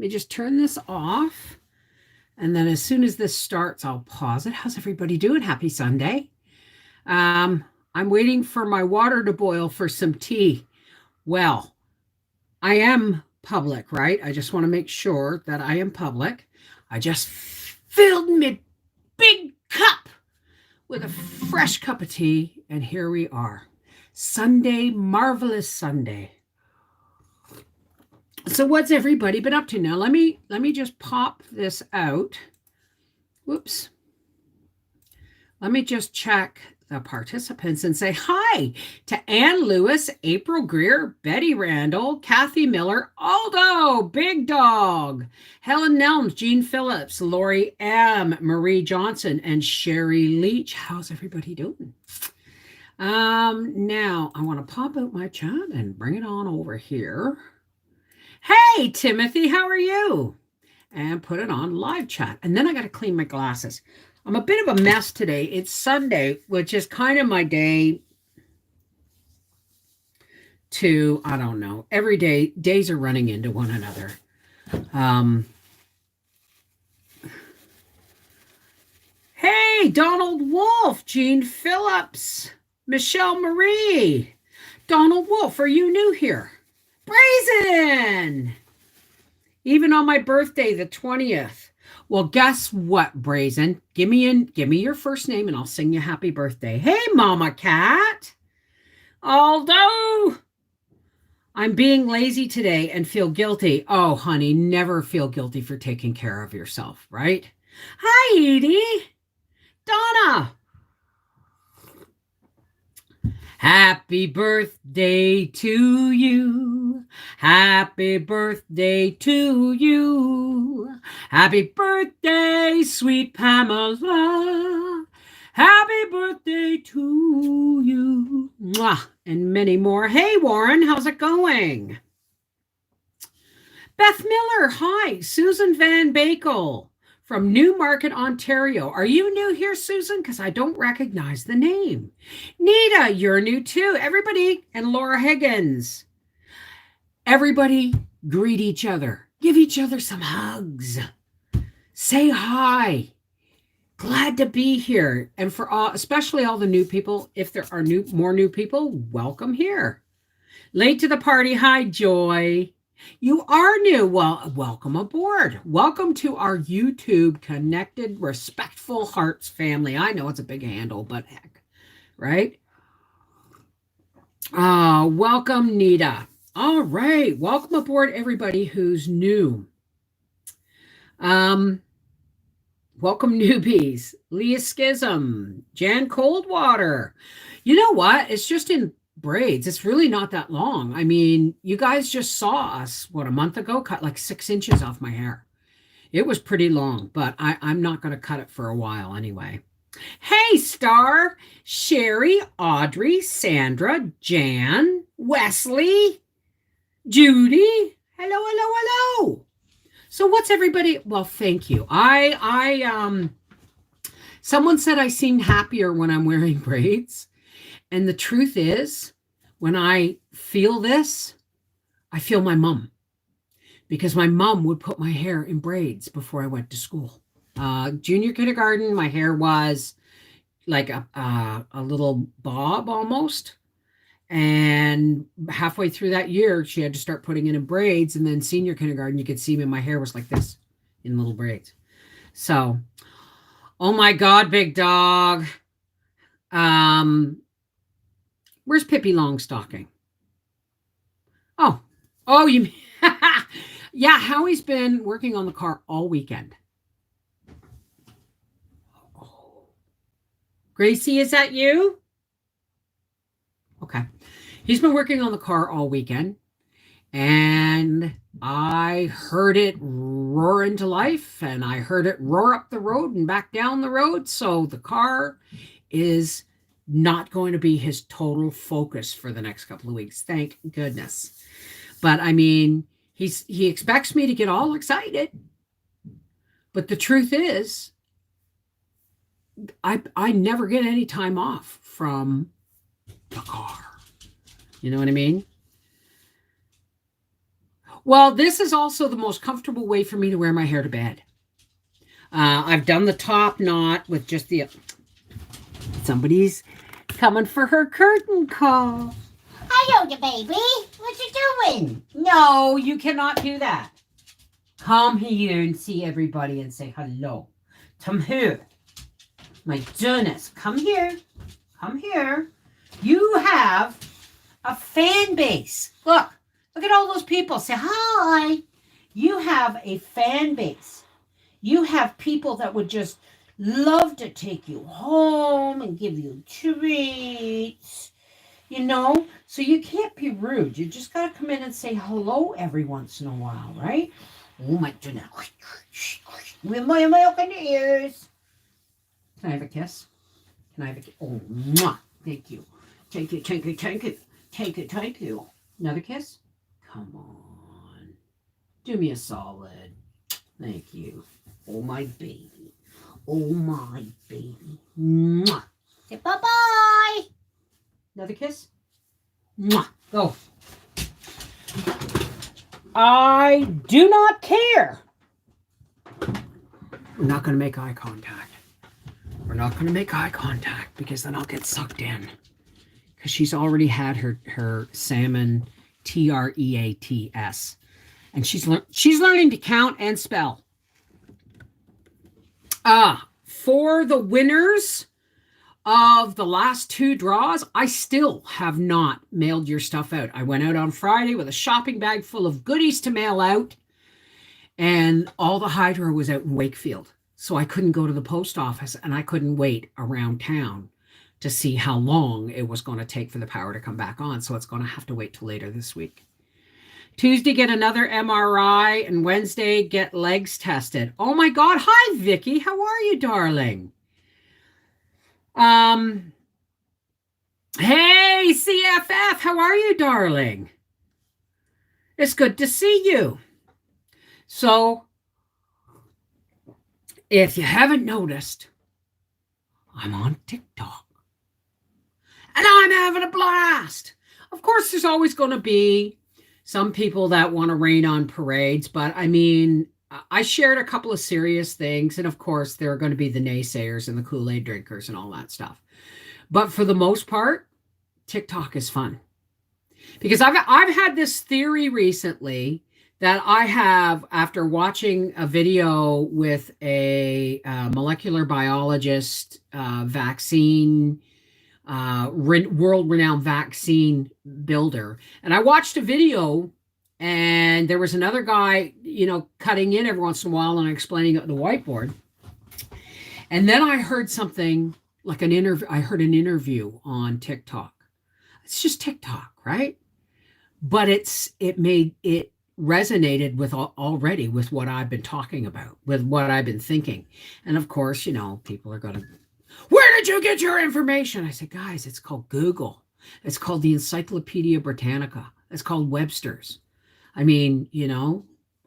me just turn this off. And then as soon as this starts, I'll pause it. How's everybody doing? Happy Sunday. Um, I'm waiting for my water to boil for some tea. Well, I am public, right? I just want to make sure that I am public. I just filled my big cup with a fresh cup of tea, and here we are. Sunday, marvelous Sunday. So what's everybody been up to now? Let me just pop this out. Whoops. Let me just check the participants and say hi to Ann Lewis, April Greer, Betty Randall, Kathy Miller, Aldo, Big Dog, Helen Nelms, Jean Phillips, Lori M, Marie Johnson, and Sherry Leach. How's everybody doing? Now I want to pop out my chat and bring it on over here. Hey, Timothy, how are you? And put it on live chat. And then I got to clean my glasses. I'm a bit of a mess today. It's Sunday, which is kind of my day to, I don't know, every day, days are running into one another. Hey, Donald Wolf, Jean Phillips, Michelle Marie. Donald Wolf, are you new here? Brazen! Even on my birthday, the 20th. Well, guess what, Brazen? Give me your first name and I'll sing you happy birthday. Hey, Mama Cat. Aldo. I'm being lazy today and feel guilty. Oh, honey, never feel guilty for taking care of yourself, right? Hi, Edie. Donna. Happy birthday to you. Happy birthday to you. Happy birthday, sweet Pamela. Happy birthday to you. Mwah. And many more. Hey, Warren, how's it going? Beth Miller, hi. Susan Van Bakel from Newmarket, Ontario. Are you new here, Susan? Because I don't recognize the name. Nita, you're new too. Everybody, and Laura Higgins. Everybody greet each other. Give each other some hugs. Say hi. Glad to be here. And for all, especially all the new people, if there are more new people, welcome here. Late to the party. Hi, Joy. You are new. Well, welcome aboard. Welcome to our YouTube Connected Respectful Hearts family. I know it's a big handle, but heck, right? Welcome, Nita. All right. Welcome aboard, everybody who's new. Welcome, newbies. Leah Schism, Jan Coldwater. You know what? It's just in braids. It's really not that long. I mean, you guys just saw us, a month ago, cut like 6 inches off my hair. It was pretty long, but I'm not going to cut it for a while anyway. Hey, Star, Sherry, Audrey, Sandra, Jan, Wesley, Judy. Hello, hello, hello. So what's everybody? Well, thank you. Someone said I seem happier when I'm wearing braids. And the truth is, when I feel this, I feel my mom. Because my mom would put my hair in braids before I went to school. Junior kindergarten, my hair was like a little bob almost. And halfway through that year, she had to start putting it in braids. And then senior kindergarten, you could see me, my hair was like this in little braids. So, oh my God, Big Dog. Where's Pippi Longstocking? Oh, you yeah, Howie's been working on the car all weekend. Oh. Gracie, is that you? Okay. He's been working on the car all weekend, and I heard it roar into life, and I heard it roar up the road and back down the road. So the car is not going to be his total focus for the next couple of weeks. Thank goodness. But I mean, he expects me to get all excited. But the truth is, I never get any time off from the car. You know what I mean? Well, this is also the most comfortable way for me to wear my hair to bed. I've done the top knot with just the... Somebody's coming for her curtain call. Hello, the baby. What you doing? No, you cannot do that. Come here and see everybody and say hello. Come here. My goodness, come here. Come here. You have a fan base. Look at all those people. Say hi. You have a fan base. You have people that would just love to take you home and give you treats. So you can't be rude. You just got to come in and say hello every once in a while, right? Oh my goodness. With my milk in the ears. Can I have a kiss? Can I have a kiss? Oh, mwah. Thank you. Thank you. Thank you. Another kiss? Come on. Do me a solid. Thank you. Oh, my baby. Oh, my baby. Mwah. Say bye-bye. Another kiss? Mwah. Go. I do not care. We're not going to make eye contact. We're not going to make eye contact because then I'll get sucked in. Because she's already had her salmon TREATS. And she's learning to count and spell. For the winners of the last 2 draws, I still have not mailed your stuff out. I went out on Friday with a shopping bag full of goodies to mail out, and all the hydro was out in Wakefield. So I couldn't go to the post office, and I couldn't wait around town to see how long it was going to take for the power to come back on. So it's going to have to wait till later this week. Tuesday, get another MRI, and Wednesday, get legs tested. Oh my God. Hi, Vicky. How are you, darling? Hey, CFF, how are you, darling? It's good to see you. So, if you haven't noticed, I'm on TikTok. And I'm having a blast. Of course, there's always going to be some people that want to rain on parades, but I mean, I shared a couple of serious things, and of course, there are going to be the naysayers and the Kool-Aid drinkers and all that stuff. But for the most part, TikTok is fun. Because I've had this theory recently that I have, after watching a video with a molecular biologist, vaccine, world-renowned vaccine builder. And I watched a video, and there was another guy, cutting in every once in a while and explaining it on the whiteboard. And then I heard something like an interview. I heard an interview on TikTok. It's just TikTok, right? But it resonated with already with what I've been talking about, with what I've been thinking. And of course, people are going to, where did you get your information? I said, guys, it's called Google. It's called the Encyclopedia Britannica. It's called Webster's. I mean,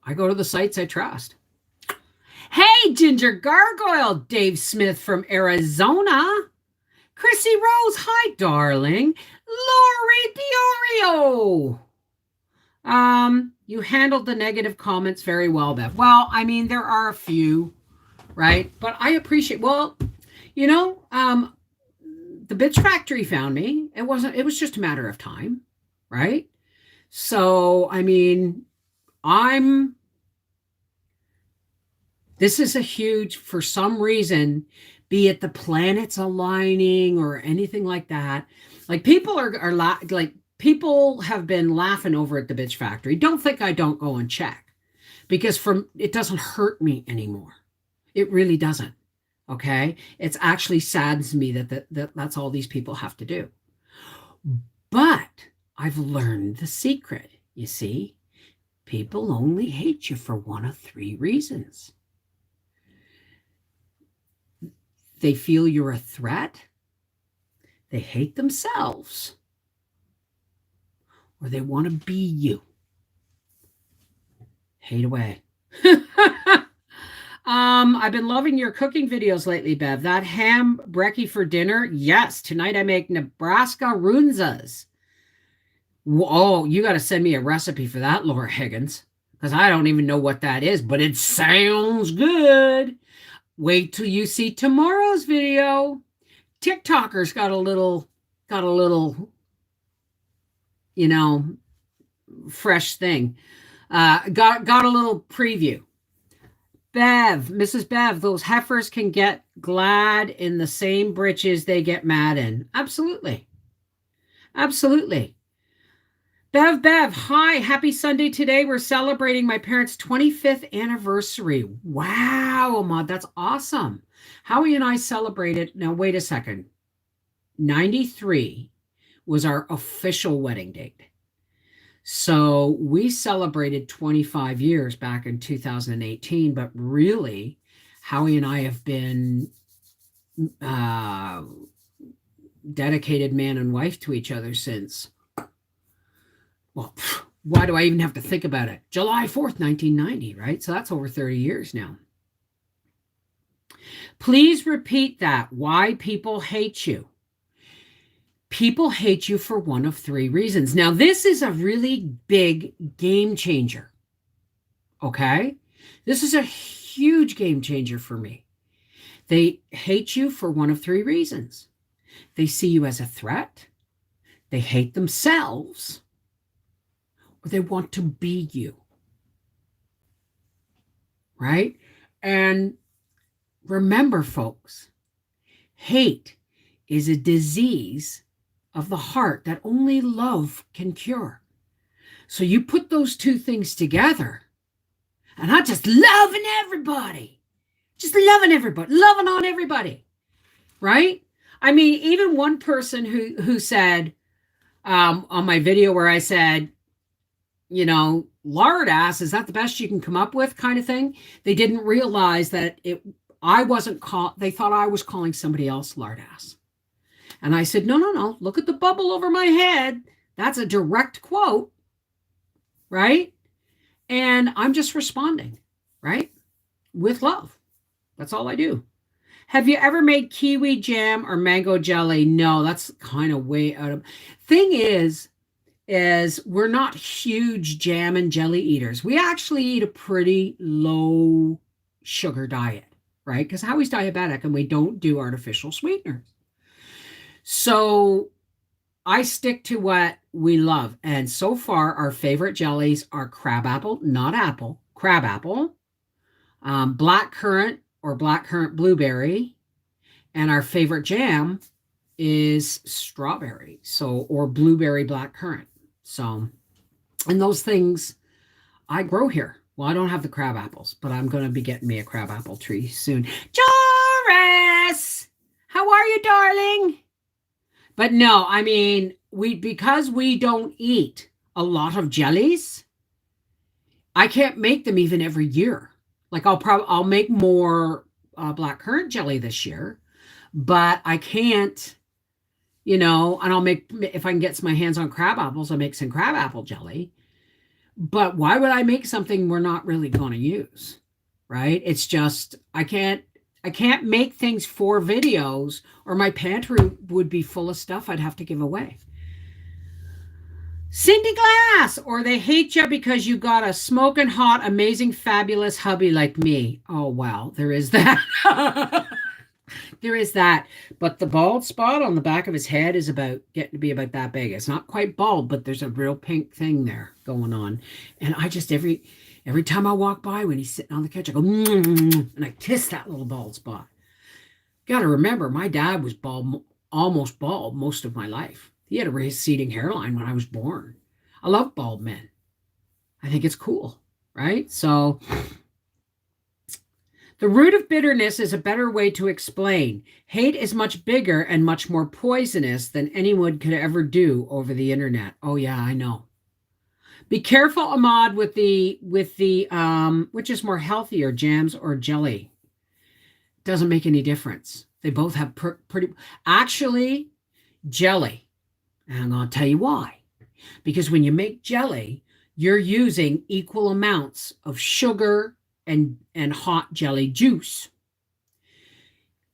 I go to the sites I trust. Hey, Ginger Gargoyle, Dave Smith from Arizona. Chrissy Rose, hi, darling. Lori Biorio. You handled the negative comments very well, Beth. Well, I mean, there are a few, right? But I appreciate, the Bitch Factory found me. It was just a matter of time, right? So, I mean, this is a huge, for some reason, be it the planets aligning or anything like that. Like people people have been laughing over at the Bitch Factory. Don't think I don't go and check, because it doesn't hurt me anymore. It really doesn't. Okay. It's actually saddens me that that's all these people have to do. But I've learned the secret. You see, people only hate you for one of 3 reasons. They feel you're a threat, they hate themselves, or they want to be you. Hate away. I've been loving your cooking videos lately, Bev. That ham brekkie for dinner. Yes, tonight I make Nebraska runzas. Oh, you got to send me a recipe for that, Laura Higgins, because I don't even know what that is, but it sounds good. Wait till you see tomorrow's video. TikTokers got a little, you know, fresh thing. Got a little preview. Bev, Mrs. Bev, those heifers can get glad in the same britches they get mad in. Absolutely. Absolutely. Bev, hi, happy Sunday today. We're celebrating my parents' 25th anniversary. Wow, Ahmad, that's awesome. Howie and I celebrated, now wait a second, 93 was our official wedding date. So we celebrated 25 years back in 2018, but really, Howie and I have been dedicated man and wife to each other since, well, why do I even have to think about it? July 4th, 1990, right? So that's over 30 years now. Please repeat that. Why people hate you. People hate you for one of three reasons. Now, this is a really big game changer. Okay? This is a huge game changer for me. They hate you for one of three reasons. They see you as a threat, they hate themselves, or they want to be you. Right? And remember, folks, hate is a disease of the heart that only love can cure. So you put those two things together, and I'm just loving everybody. Just loving everybody, loving on everybody. Right? I mean, even one person who said on my video where I said, you know, lard ass, is that the best you can come up with kind of thing? They didn't realize that they thought I was calling somebody else lard ass. And I said, no, look at the bubble over my head. That's a direct quote, right? And I'm just responding, right? With love. That's all I do. Have you ever made kiwi jam or mango jelly? No, that's kind of way out of. Thing is we're not huge jam and jelly eaters. We actually eat a pretty low sugar diet, right? Because Howie's diabetic and we don't do artificial sweeteners. So I stick to what we love. And so far, our favorite jellies are crabapple, not apple, crabapple, blackcurrant or blackcurrant blueberry. And our favorite jam is strawberry, or blueberry blackcurrant. So, and those things I grow here. Well, I don't have the crab apples, but I'm going to be getting me a crabapple tree soon. Joris, how are you, darling? But no, I mean, because we don't eat a lot of jellies, I can't make them even every year. Like I'll make more blackcurrant jelly this year, but I can't, and I'll make, if I can get my hands on crab apples, I'll make some crab apple jelly. But why would I make something we're not really going to use, right? It's just, I can't make things for videos, or my pantry would be full of stuff I'd have to give away. Cindy Glass, or they hate you because you got a smoking hot, amazing, fabulous hubby like me. Oh, wow, there is that. There is that. But the bald spot on the back of his head is getting to be about that big. It's not quite bald, but there's a real pink thing there going on. And I just, every time I walk by when he's sitting on the couch, I go, and I kiss that little bald spot. Got to remember, my dad was bald, almost bald most of my life. He had a receding hairline when I was born. I love bald men. I think it's cool, right? So the root of bitterness is a better way to explain. Hate is much bigger and much more poisonous than anyone could ever do over the internet. Oh yeah, I know. Be careful, Ahmad, with the which is more healthier, jams or jelly. Doesn't make any difference. They both have pretty, actually, jelly. And I'm going to tell you why. Because when you make jelly, you're using equal amounts of sugar and hot jelly juice.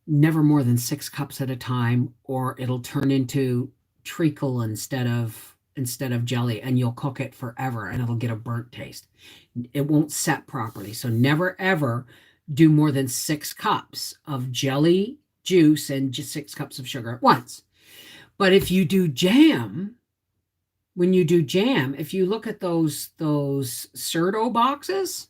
Never more than 6 cups at a time, or it'll turn into treacle instead of instead of jelly, and you'll cook it forever and it'll get a burnt taste. It won't set properly. So never ever do more than 6 cups of jelly juice and just 6 cups of sugar at once. But if you do jam, when you do jam, if you look at those Cerdo boxes,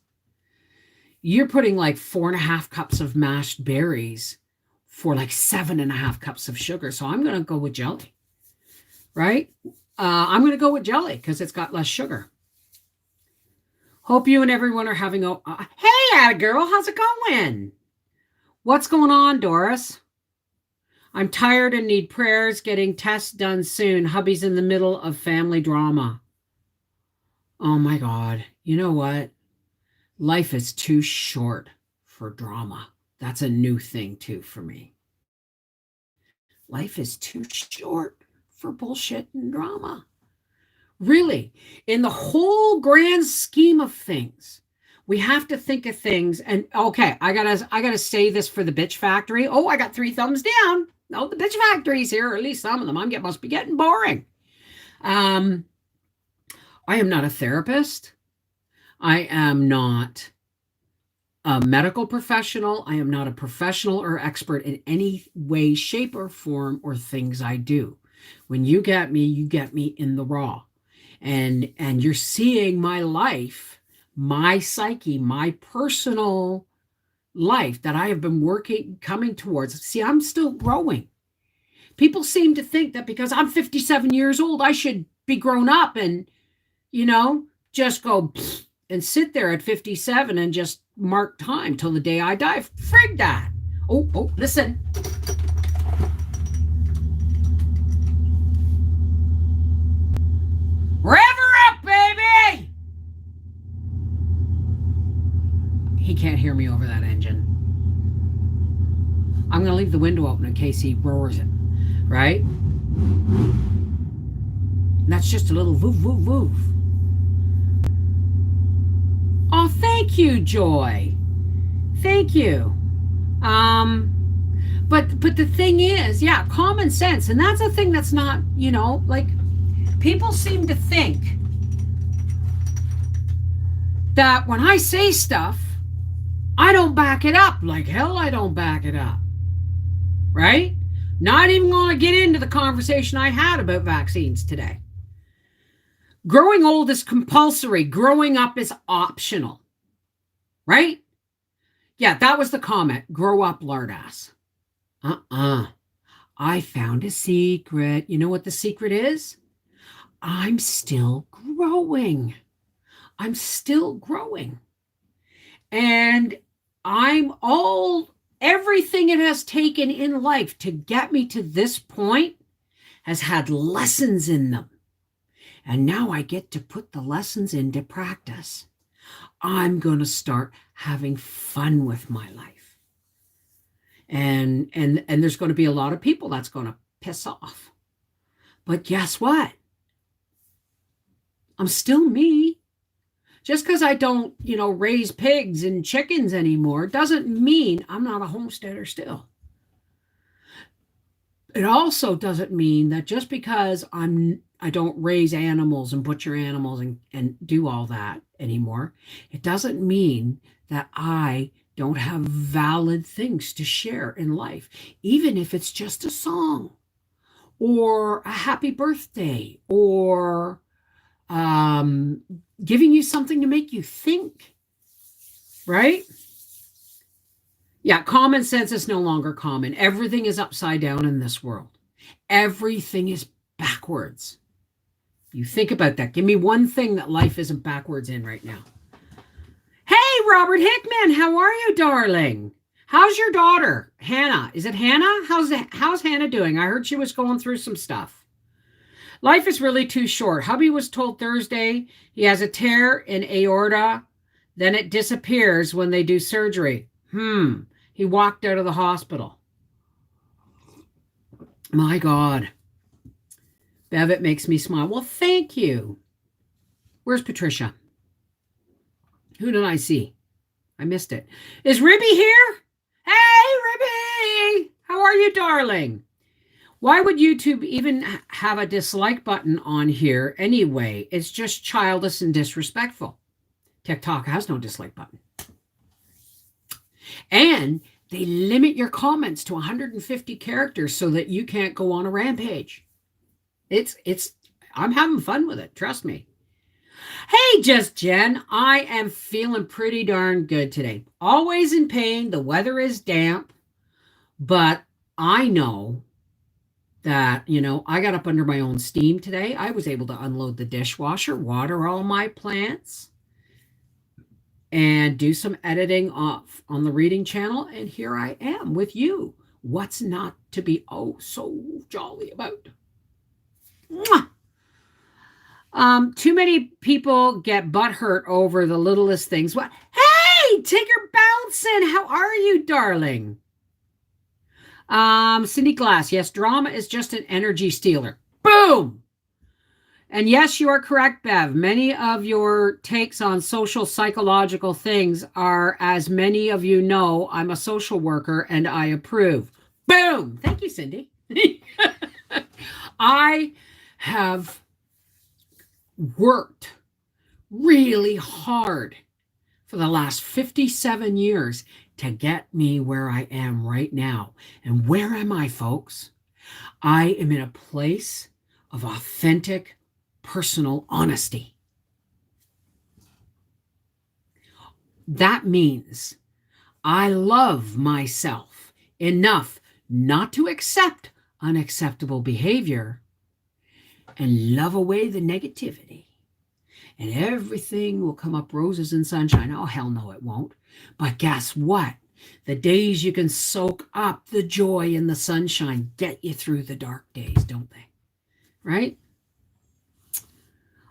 you're putting like 4.5 cups of mashed berries for like 7.5 cups of sugar. So I'm going to go with jelly, right? I'm going to go with jelly because it's got less sugar. Hope you and everyone are having a... hey, Atta girl, how's it going? What's going on, Doris? I'm tired and need prayers. Getting tests done soon. Hubby's in the middle of family drama. Oh my God. You know what? Life is too short for drama. That's a new thing too for me. Life is too short for bullshit and drama. Really, in the whole grand scheme of things, we have to think of things. And okay, I gotta say this for the bitch factory. Oh, I got 3 thumbs down. No, the bitch factory's here, or at least some of them. Must be getting boring. I am not a therapist. I am not a medical professional. I am not a professional or expert in any way, shape, or form or things I do. When you get me in the raw. And you're seeing my life, my psyche, my personal life that I have been coming towards. See, I'm still growing. People seem to think that because I'm 57 years old, I should be grown up and, just go and sit there at 57 and just mark time till the day I die. Frig that. Oh, listen. Rev her up, baby! He can't hear me over that engine. I'm going to leave the window open in case he roars it, right? And that's just a little woof, woof, woof. Oh, thank you, Joy. Thank you. But the thing is, yeah, common sense. And that's a thing that's not, people seem to think that when I say stuff, I don't back it up. Like hell, I don't back it up. Right? Not even going to get into the conversation I had about vaccines today. Growing old is compulsory. Growing up is optional. Right? Yeah, that was the comment. Grow up, lardass. I found a secret. You know what the secret is? I'm still growing. I'm still growing. And everything it has taken in life to get me to this point has had lessons in them. And now I get to put the lessons into practice. I'm going to start having fun with my life. And there's going to be a lot of people that's going to piss off. But guess what? I'm still me. Just because I don't, raise pigs and chickens anymore doesn't mean I'm not a homesteader still. It also doesn't mean that just because I don't raise animals and butcher animals and do all that anymore, it doesn't mean that I don't have valid things to share in life, even if it's just a song or a happy birthday or giving you something to make you think, right? Yeah, common sense is no longer common. Everything is upside down in this world. Everything is backwards. You think about that. Give me one thing that life isn't backwards in right now. Hey, Robert Hickman, how are you, darling? How's your daughter, Hannah? Is it Hannah? How's Hannah doing? I heard she was going through some stuff. Life is really too short. Hubby was told Thursday he has a tear in aorta, then it disappears when they do surgery. He walked out of the hospital. My God. Bev, it makes me smile. Well, thank you. Where's Patricia? Who did I see? I missed it. Is Ribby here? Hey, Ribby! How are you, darling? Why would YouTube even have a dislike button on here anyway? It's just childish and disrespectful. TikTok has no dislike button. And they limit your comments to 150 characters so that you can't go on a rampage. I'm having fun with it, trust me. Hey, Just Jen, I am feeling pretty darn good today. Always in pain, the weather is damp, but I know that, I got up under my own steam today. I was able to unload the dishwasher, water all my plants, and do some editing off on the reading channel. And here I am with you. What's not to be so jolly about? Mwah! Too many people get butthurt over the littlest things. What? Hey, Tigger Bouncing, how are you, darling? Cindy Glass, yes, drama is just an energy stealer. Boom! And yes, you are correct, Bev. Many of your takes on social psychological things are, as many of you know, I'm a social worker and I approve. Boom! Thank you, Cindy. I have worked really hard for the last 57 years to get me where I am right now. And where am I, folks? I am in a place of authentic personal honesty. That means I love myself enough not to accept unacceptable behavior and love away the negativity. And everything will come up roses and sunshine. Oh, hell no, it won't. But guess what? The days you can soak up the joy and the sunshine get you through the dark days, don't they? Right?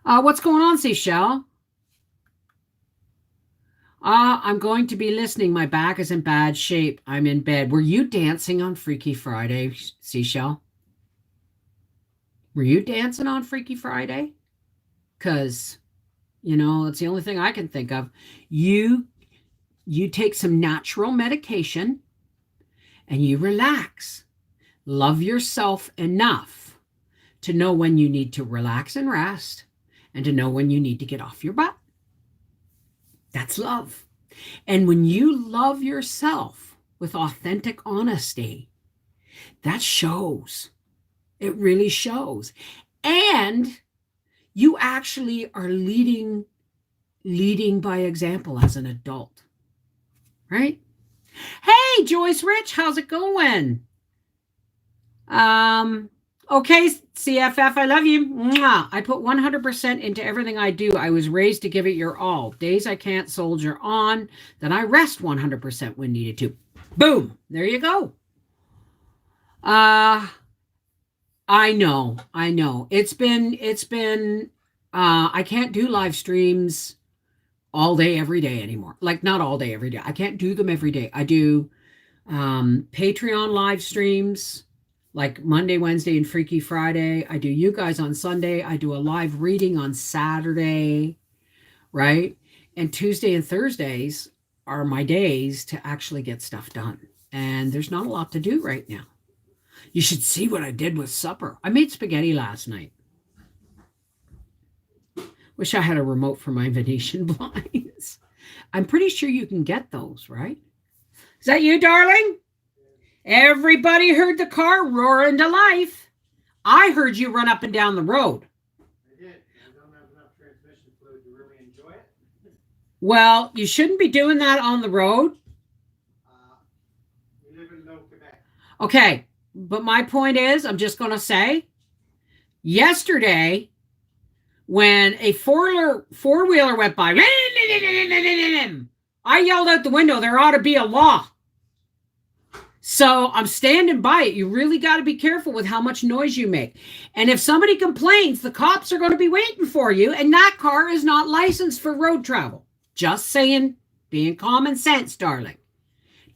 What's going on, Seashell? I'm going to be listening. My back is in bad shape. I'm in bed. Were you dancing on Freaky Friday, Seashell? Were you dancing on Freaky Friday? Because, that's the only thing I can think of. You take some natural medication and you relax. Love yourself enough to know when you need to relax and rest and to know when you need to get off your butt. That's love. And when you love yourself with authentic honesty, that shows. It really shows. And you actually are leading by example as an adult. Right? Hey, Joyce Rich, how's it going? Okay, CFF, I love you. Mwah. I put 100% into everything I do. I was raised to give it your all. Days I can't soldier on, then I rest 100% when needed to. Boom. There you go. I know. It's been, I can't do live streams all day, every day anymore. Like, not all day, every day. I can't do them every day. I do Patreon live streams like Monday, Wednesday, and Freaky Friday. I do you guys on Sunday. I do a live reading on Saturday, right? And Tuesday and Thursdays are my days to actually get stuff done. And there's not a lot to do right now. You should see what I did with supper. I made spaghetti last night. Wish I had a remote for my Venetian blinds. I'm pretty sure you can get those, right? Is that you, darling? Everybody heard the car roar into life. I heard you run up and down the road. I did. I don't have enough transmission fluid to really enjoy it. Well, you shouldn't be doing that on the road. We live in Low Quebec. Okay, but my point is, I'm just going to say, yesterday, when a four-wheeler went by, I yelled out the window, there ought to be a law. So I'm standing by it. You really got to be careful with how much noise you make. And if somebody complains, the cops are going to be waiting for you, and that car is not licensed for road travel. Just saying, being common sense, darling.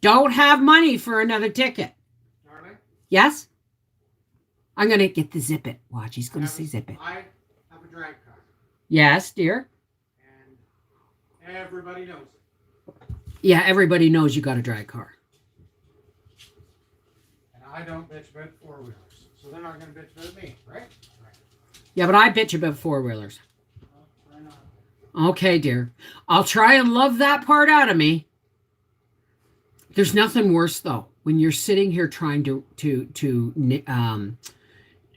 Don't have money for another ticket. Darling? Yes? I'm going to get the zip it. Watch, he's going to say zip it. I have a drag car. Yes, dear. And everybody knows it. Yeah, everybody knows you got a drag car. And I don't bitch about four-wheelers. So they're not gonna bitch about me, right? Yeah, but I bitch about four-wheelers. Why not? Okay, dear. I'll try and love that part out of me. There's nothing worse though when you're sitting here trying to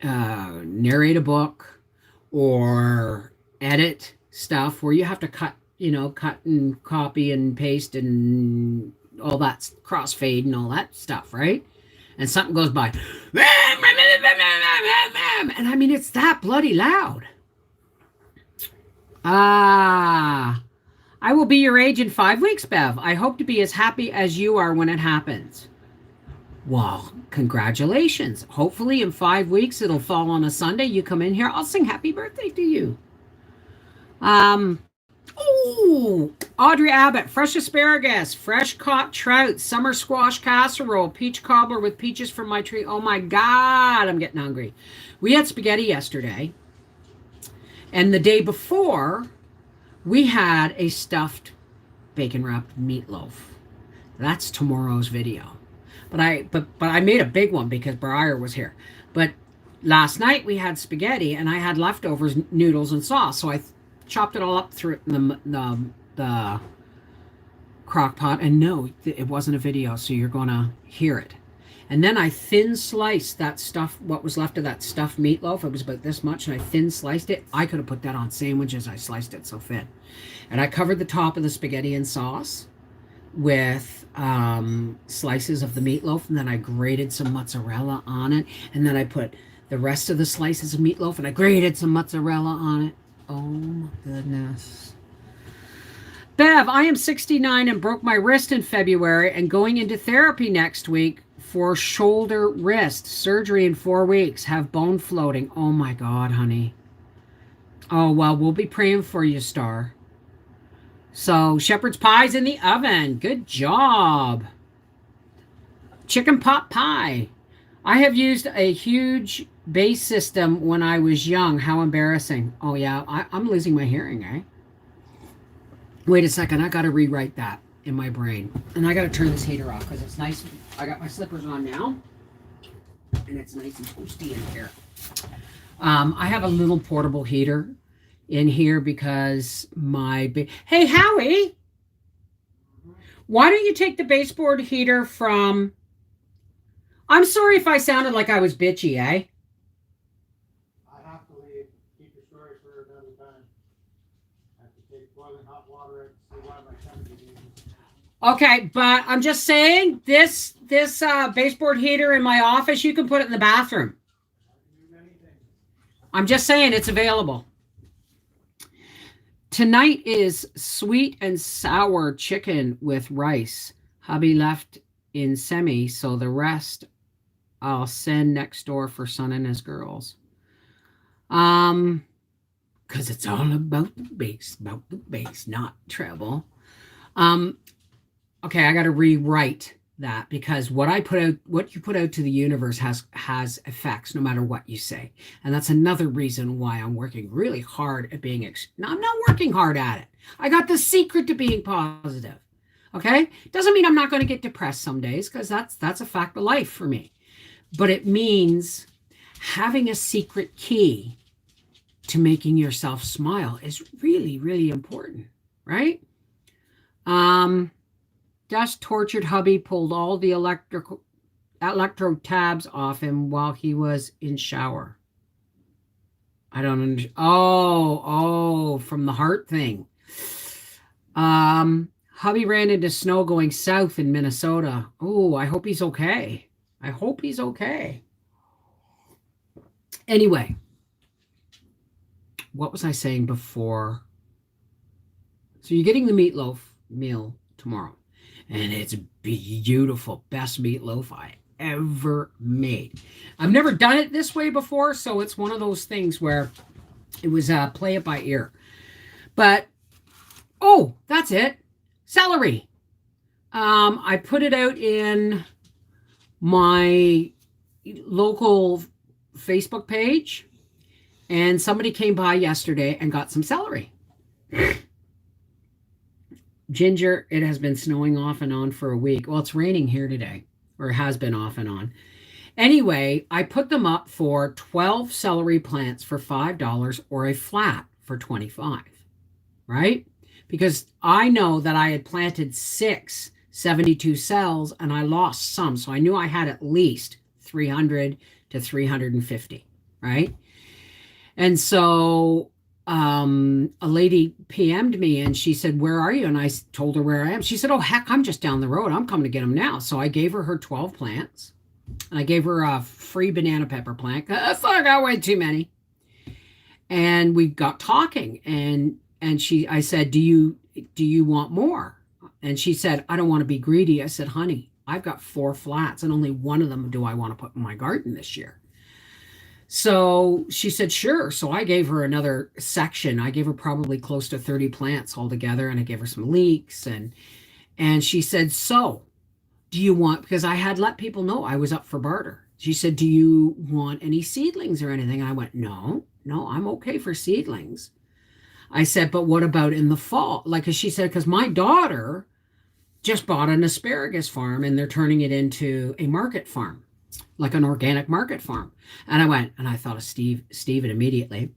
narrate a book or edit stuff where you have to cut and copy and paste and all that crossfade and all that stuff, right? And something goes by, and I mean it's that bloody loud. I will be your age in 5 weeks, Bev. I hope to be as happy as you are when it happens. Well, congratulations. Hopefully in 5 weeks it'll fall on a Sunday. You come in here, I'll sing happy birthday to you. Audrey Abbott, fresh asparagus, fresh caught trout, summer squash casserole, peach cobbler with peaches from my tree. Oh my God, I'm getting hungry. We had spaghetti yesterday. And the day before, we had a stuffed bacon wrapped meatloaf. That's tomorrow's video. But I made a big one because Briar was here. But last night we had spaghetti and I had leftovers, noodles and sauce. So I chopped it all up through the crock pot. And no, it wasn't a video, so you're going to hear it. And then I thin sliced that stuff, what was left of that stuffed meatloaf. It was about this much, and I thin sliced it. I could have put that on sandwiches. I sliced it so thin. And I covered the top of the spaghetti in sauce with slices of the meatloaf, and then I grated some mozzarella on it. And then I put the rest of the slices of meatloaf, and I grated some mozzarella on it. Oh, my goodness. Bev, I am 69 and broke my wrist in February and going into therapy next week for shoulder wrist surgery in 4 weeks. Have bone floating. Oh my God, honey. Oh, well, we'll be praying for you, Star. So shepherd's pie's in the oven. Good job. Chicken pot pie. I have used a huge bass system when I was young. How embarrassing. Oh yeah, I'm losing my hearing, eh? Wait a second, I got to rewrite that in my brain. And I got to turn this heater off because it's nice. I got my slippers on now. And it's nice and toasty in here. I have a little portable heater in here because Hey, Howie! Why don't you take the baseboard heater from... I'm sorry if I sounded like I was bitchy, eh? I have to leave. Keep your story for another time. I have to take boiling hot water out to see why my son is using. Okay, but I'm just saying, this baseboard heater in my office, you can put it in the bathroom. I can do anything. I'm just saying it's available. Tonight is sweet and sour chicken with rice. Hubby left in semi, so the rest I'll send next door for son and his girls. Because it's all about the bass, not treble. Okay, I got to rewrite that because what you put out to the universe has effects no matter what you say. And that's another reason why I'm working really hard at being, no, I'm not working hard at it. I got the secret to being positive. Okay? Doesn't mean I'm not going to get depressed some days because that's a fact of life for me. But it means having a secret key to making yourself smile is really, really important, right? Just tortured hubby pulled all the electro tabs off him while he was in shower. I don't understand. Oh, from the heart thing. Hubby ran into snow going south in Minnesota. Oh, I hope he's okay. I hope he's okay. Anyway, what was I saying before? So you're getting the meatloaf meal tomorrow. And it's beautiful. Best meatloaf I ever made. I've never done it this way before, so it's one of those things where it was play it by ear. But, oh, that's it. Celery. I put it out in my local Facebook page, and somebody came by yesterday and got some celery. Ginger, it has been snowing off and on for a week. Well, it's raining here today, or has been off and on. Anyway, I put them up for 12 celery plants for $5 or a flat for 25, right? Because I know that I had planted 72 cells and I lost some. So I knew I had at least 300 to 350, right? And so a lady PM'd me and she said, "Where are you?" And I told her where I am. She said, "Oh, heck, I'm just down the road. I'm coming to get them now." So I gave her 12 plants and I gave her a free banana pepper plant. I thought I got way too many. And we got talking and I said, do you want more? And she said, "I don't want to be greedy." I said, "Honey, I've got 4 flats and only one of them do I want to put in my garden this year." So she said, "Sure." So I gave her another section. I gave her probably close to 30 plants altogether, and I gave her some leeks. And she said, "So do you want," because I had let people know I was up for barter. She said, "Do you want any seedlings or anything?" I went, no, I'm okay for seedlings. I said, "But what about in the fall?" Like, cause she said, because my daughter just bought an asparagus farm and they're turning it into a market farm, like an organic market farm. And I went, and I thought of Steven immediately.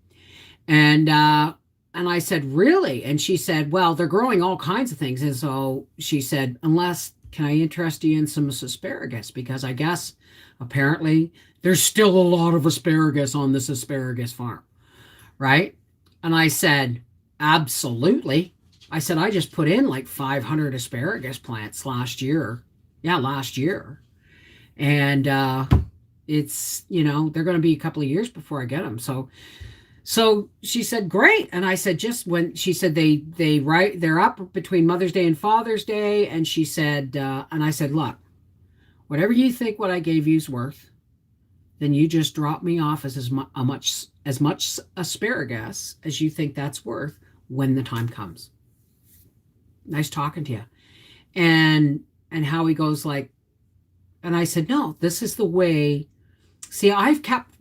And I said, "Really?" And she said, "Well, they're growing all kinds of things." And so she said, "Can I interest you in some asparagus? Because I guess apparently there's still a lot of asparagus on this asparagus farm." Right? And I said, "Absolutely." I said, "I just put in like 500 asparagus plants last year. Yeah, last year. And it's, they're going to be a couple of years before I get them." So she said, "Great." And I said, just when she said they're up between Mother's Day and Father's Day. And she said, and I said, "Look, whatever you think what I gave you is worth, then you just drop me off as much asparagus as you think that's worth when the time comes. Nice talking to you." And Howie goes like, and I said, "No, this is the way." See, I've kept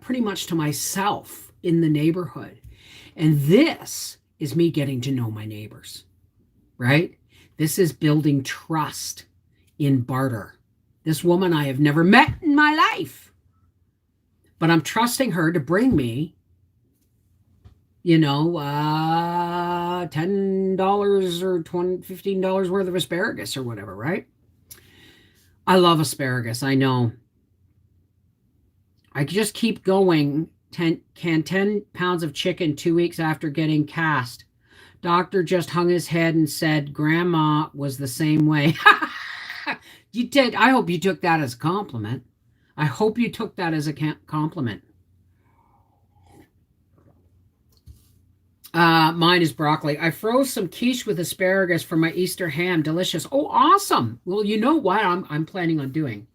pretty much to myself in the neighborhood. And this is me getting to know my neighbors, right? This is building trust in barter. This woman I have never met in my life, but I'm trusting her to bring me, $10 or $15 worth of asparagus or whatever, right? I love asparagus. I know. I just keep going. 10 pounds of chicken 2 weeks after getting cast. Doctor just hung his head and said grandma was the same way. You did. I hope you took that as a compliment. I hope you took that as a compliment. Mine is broccoli. I froze some quiche with asparagus for my Easter ham. Delicious. Oh, awesome. Well, you know what I'm planning on doing?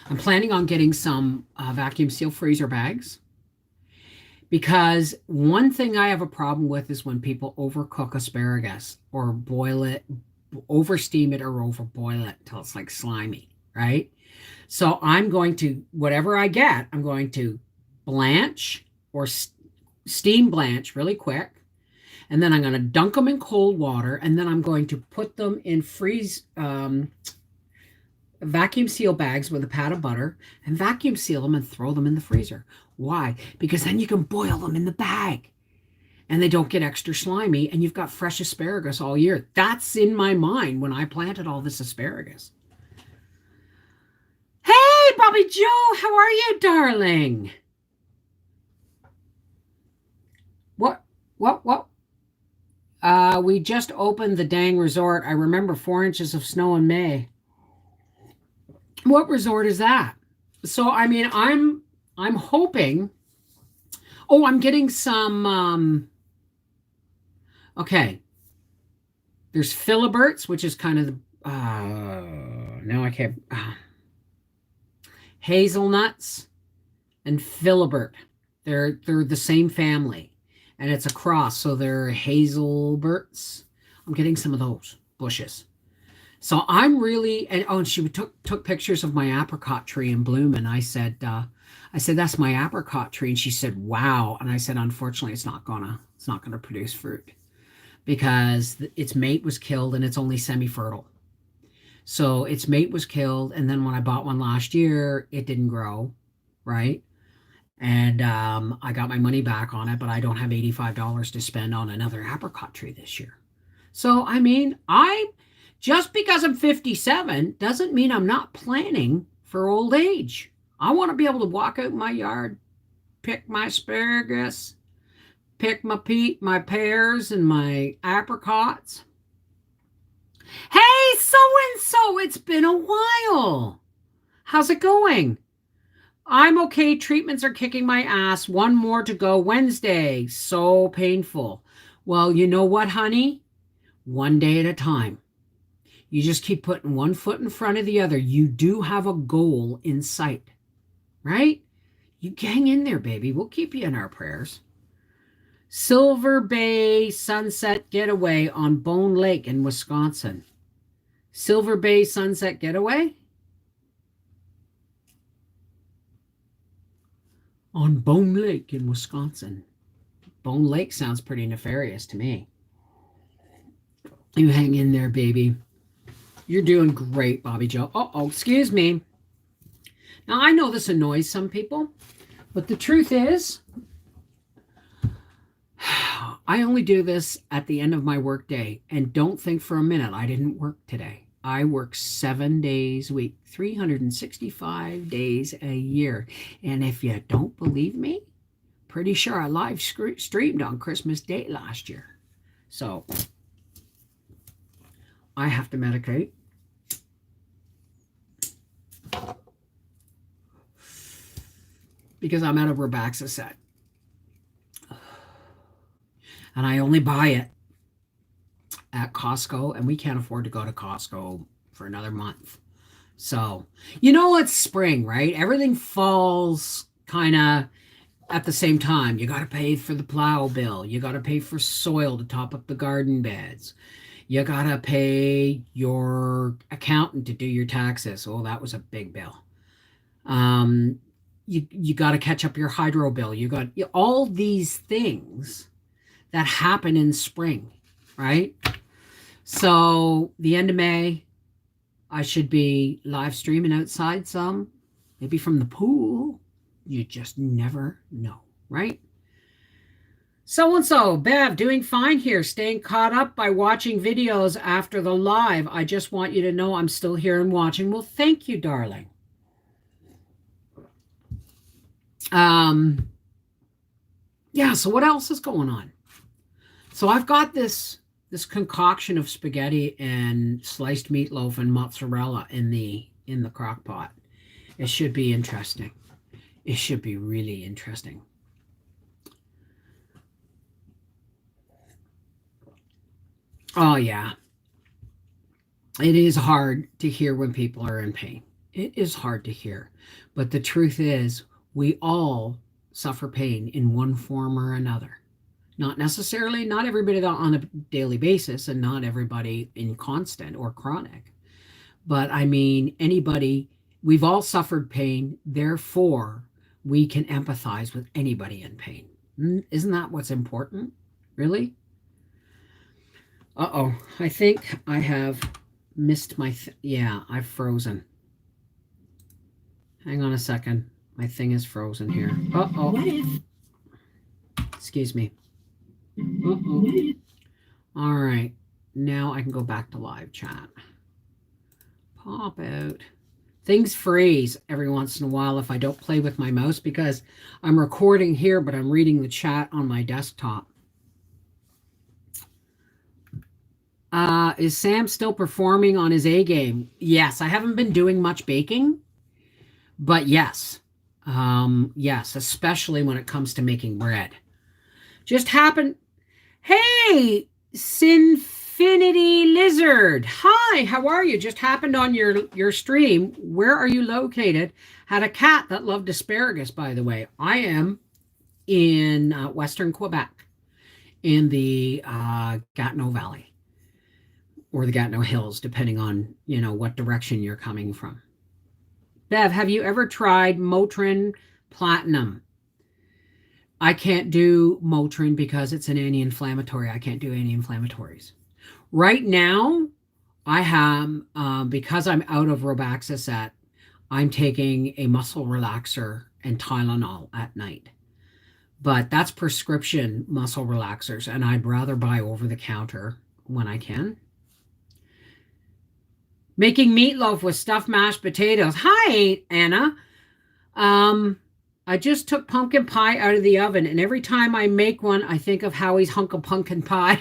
I'm planning on getting some vacuum seal freezer bags, because one thing I have a problem with is when people overcook asparagus or boil it, over steam it or overboil it until it's like slimy, right? So I'm going to, whatever I get, I'm going to blanch or steam blanch really quick. And then I'm going to dunk them in cold water. And then I'm going to put them in vacuum seal bags with a pat of butter and vacuum seal them and throw them in the freezer. Why? Because then you can boil them in the bag and they don't get extra slimy and you've got fresh asparagus all year. That's in my mind when I planted all this asparagus. Hey, Bobby Joe, how are you, darling? What? We just opened the dang resort. I remember 4 inches of snow in May. What resort is that? So, I mean, I'm hoping. Oh, I'm getting some. Okay. There's Philiberts, which is kind of the. No, I can't. Hazelnuts and Philibert. They're the same family, and it's a cross. So they're Hazelberts. I'm getting some of those bushes. So I'm really, and she took pictures of my apricot tree in bloom, and I said, "That's my apricot tree," and she said, "Wow," and I said, "Unfortunately, it's not gonna produce fruit because its mate was killed and it's only semi-fertile." So its mate was killed. And then when I bought one last year, it didn't grow, right? And I got my money back on it, but I don't have $85 to spend on another apricot tree this year. So, I mean, just because I'm 57 doesn't mean I'm not planning for old age. I want to be able to walk out in my yard, pick my asparagus, pick my pears and my apricots. Hey, so and so, it's been a while. How's it going? I'm okay. Treatments are kicking my ass. One more to go Wednesday. So painful. Well, you know what, honey? One day at a time. You just keep putting one foot in front of the other. You do have a goal in sight, right? You hang in there, baby. We'll keep you in our prayers. Silver Bay Sunset Getaway on Bone Lake in Wisconsin. Silver Bay Sunset Getaway? On Bone Lake in Wisconsin. Bone Lake sounds pretty nefarious to me. You hang in there, baby. You're doing great, Bobby Joe. Oh, excuse me. Now, I know this annoys some people, but the truth is, I only do this at the end of my work day, and don't think for a minute I didn't work today. I work 7 days a week, 365 days a year. And if you don't believe me, pretty sure I live streamed on Christmas Day last year. So I have to medicate. Because I'm out of Robaxacet. And I only buy it at Costco, and we can't afford to go to Costco for another month. So, it's spring, right? Everything falls kind of at the same time. You got to pay for the plow bill. You got to pay for soil to top up the garden beds. You got to pay your accountant to do your taxes. Oh, that was a big bill. You got to catch up your hydro bill. You got all these things that happen in spring, right? So the end of May, I should be live streaming outside some, maybe from the pool. You just never know, right? So-and-so, Bev, doing fine here, staying caught up by watching videos after the live. I just want you to know I'm still here and watching. Well, thank you, darling. Yeah, so what else is going on? So I've got this concoction of spaghetti and sliced meatloaf and mozzarella in the crock pot. It should be interesting. It should be really interesting. Oh, yeah. It is hard to hear when people are in pain. It is hard to hear. But the truth is, we all suffer pain in one form or another. Not necessarily, not everybody on a daily basis, and not everybody in constant or chronic. But I mean, anybody, we've all suffered pain, therefore we can empathize with anybody in pain. Isn't that what's important? Really? Uh-oh, I think I have missed my, yeah, I've frozen. Hang on a second. My thing is frozen here. Uh-oh. What if? Excuse me. Uh-oh. All right. Now I can go back to live chat. Pop out. Things freeze every once in a while if I don't play with my mouse because I'm recording here, but I'm reading the chat on my desktop. Is Sam still performing on his A game? Yes, I haven't been doing much baking, but yes. Yes, especially when it comes to making bread. Just happened. Hey, Sinfinity Lizard. Hi, how are you? Just happened on your stream. Where are you located? Had a cat that loved asparagus, by the way. I am in Western Quebec in the Gatineau Valley or the Gatineau Hills, depending on, what direction you're coming from. Bev, have you ever tried Motrin Platinum? I can't do Motrin because it's an anti-inflammatory. I can't do anti-inflammatories. Right now, I have, because I'm out of Robaxacet, I'm taking a muscle relaxer and Tylenol at night. But that's prescription muscle relaxers, and I'd rather buy over the counter when I can. Making meatloaf with stuffed mashed potatoes. Hi, Anna. I just took pumpkin pie out of the oven, and every time I make one, I think of Howie's hunk of pumpkin pie.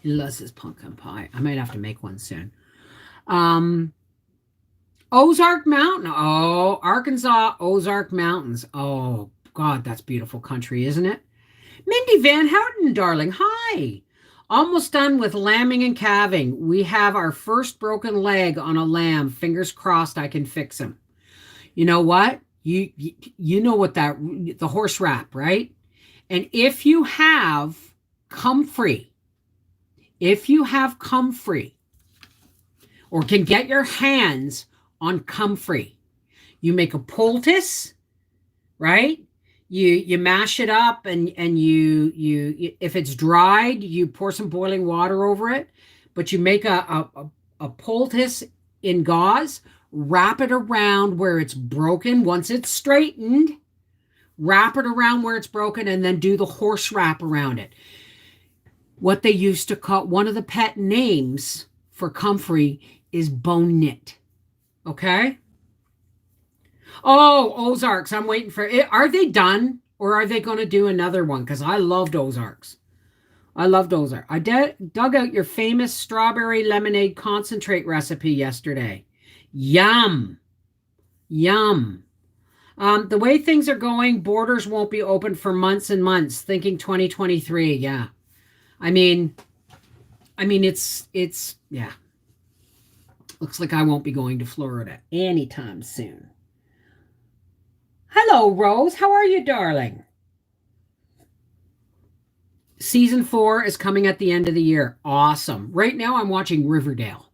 He loves his pumpkin pie. I might have to make one soon. Ozark Mountain. Oh, Arkansas Ozark Mountains. Oh, God, that's beautiful country, isn't it? Mindy Van Houten, darling. Hi. Almost done with lambing and calving. We have our first broken leg on a lamb. Fingers crossed I can fix him. You know what? You know what the horse wrap, right? And if you have comfrey, or can get your hands on comfrey, you make a poultice, right? You mash it up, and you if it's dried, you pour some boiling water over it, but you make a poultice in gauze, wrap it around where it's broken. Once it's straightened, wrap it around where it's broken, and then do the horse wrap around it. What they used to call, one of the pet names for comfrey is bone knit. Okay? Oh, Ozarks. I'm waiting for it. Are they done, or are they going to do another one? Because I loved Ozarks. I dug out your famous strawberry lemonade concentrate recipe yesterday. Yum. Yum. The way things are going, borders won't be open for months and months. Thinking 2023. Yeah. I mean, it's yeah. Looks like I won't be going to Florida anytime soon. Hello, Rose. How are you, darling? Season 4 is coming at the end of the year. Awesome. Right now I'm watching Riverdale.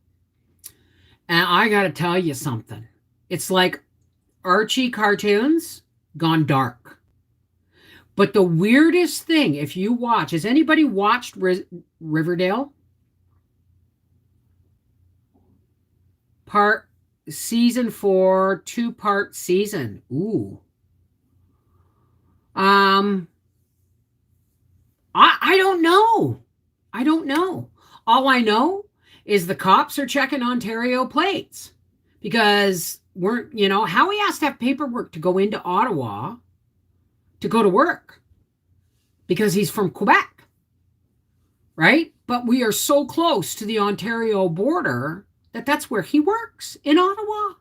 And I got to tell you something. It's like Archie cartoons gone dark. But the weirdest thing, if you watch, has anybody watched Riverdale? Season 4, 2-part season. Ooh. I don't know. I don't know. All I know is the cops are checking Ontario plates because Howie has to have paperwork to go into Ottawa to go to work because he's from Quebec, right? But we are so close to the Ontario border that's where he works, in Ottawa.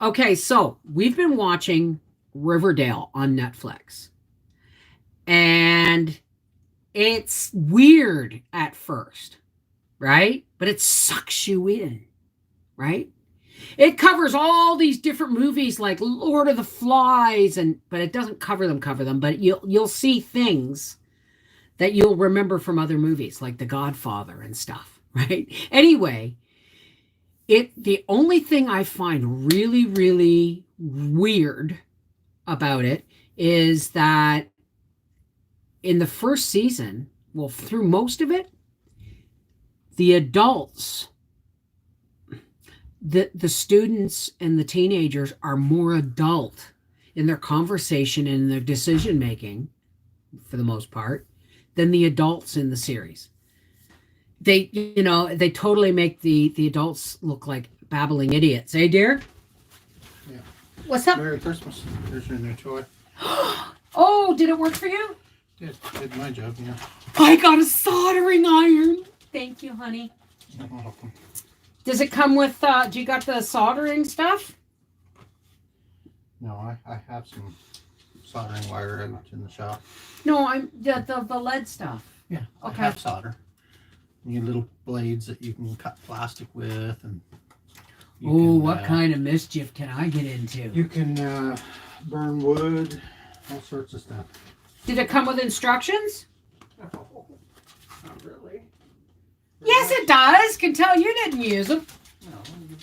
Okay, so we've been watching Riverdale on Netflix. And it's weird at first, right? But it sucks you in, right? It covers all these different movies like Lord of the Flies, but it doesn't cover them, but you'll see things that you'll remember from other movies like The Godfather and stuff, right? Anyway, the only thing I find really, really weird about it is that in the first season, well, through most of it, the adults, the students and the teenagers are more adult in their conversation and their decision making, for the most part, than the adults in the series. They totally make the adults look like babbling idiots. Hey, dear? Yeah. What's up? Merry Christmas. There's your new toy. Oh, did it work for you? Did my job, yeah. I got a soldering iron. Thank you, honey. You're welcome. Does it come with, do you got the soldering stuff? No, I have some soldering wire out in the shop. No, I'm the lead stuff. Yeah, Okay. I have solder. You need little blades that you can cut plastic with, and what kind of mischief can I get into? You can burn wood, all sorts of stuff. Did it come with instructions? Oh, not really. Yes, it does. Can tell you didn't use them. No,